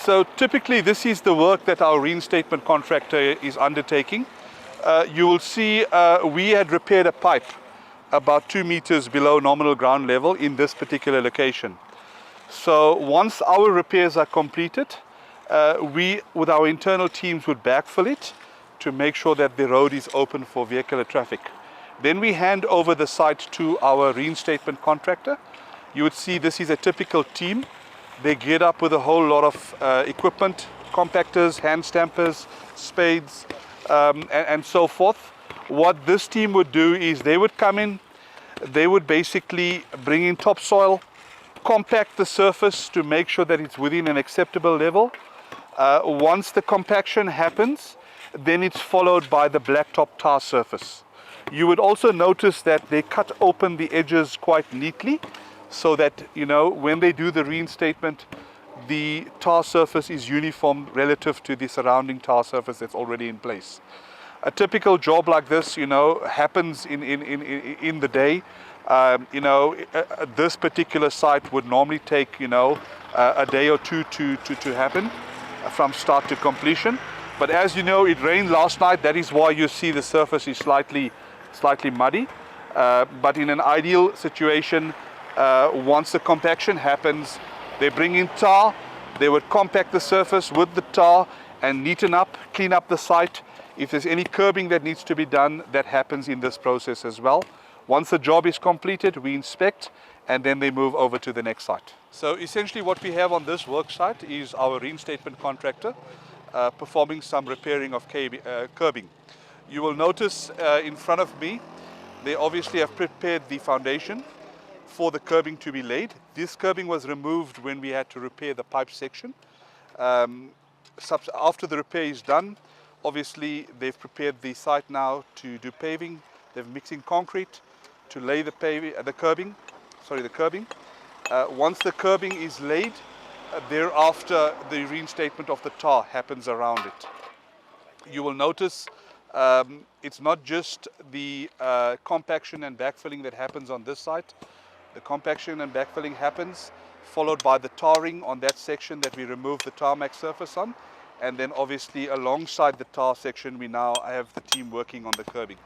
So typically this is the work that our reinstatement contractor is undertaking. You will see we had repaired a pipe about 2 meters below nominal ground level in this particular location. So once our repairs are completed, we with our internal teams would backfill it to make sure that the road is open for vehicular traffic. Then we hand over the site to our reinstatement contractor. You would see this is a typical team. They geared up with a whole lot of equipment, compactors, hand stampers, spades, and so forth. What this team would do is they would come in, they would basically bring in topsoil, compact the surface to make sure that it's within an acceptable level. Once the compaction happens, then it's followed by the blacktop tar surface. You would also notice that they cut open the edges quite neatly, so that, you know, when they do the reinstatement, the tar surface is uniform relative to the surrounding tar surface that's already in place. A typical job like this, you know, happens in the day. This particular site would normally take, you know, a day or two to happen from start to completion. But as you know, it rained last night. That is why you see the surface is slightly muddy. But in an ideal situation, once the compaction happens, they bring in tar, they would compact the surface with the tar and neaten up, clean up the site. If there's any curbing that needs to be done, that happens in this process as well. Once the job is completed, we inspect and then they move over to the next site. So essentially what we have on this work site is our reinstatement contractor performing some repairing of curbing. You will notice in front of me, they obviously have prepared the foundation for the curbing to be laid. This curbing was removed when we had to repair the pipe section. After the repair is done, obviously they've prepared the site now to do paving. They're mixing concrete to lay the curbing. Once the curbing is laid, thereafter the reinstatement of the tar happens around it. You will notice it's not just the compaction and backfilling that happens on this site. The compaction and backfilling happens, followed by the tarring on that section that we remove the tarmac surface on. And then obviously alongside the tar section, we now have the team working on the curbing.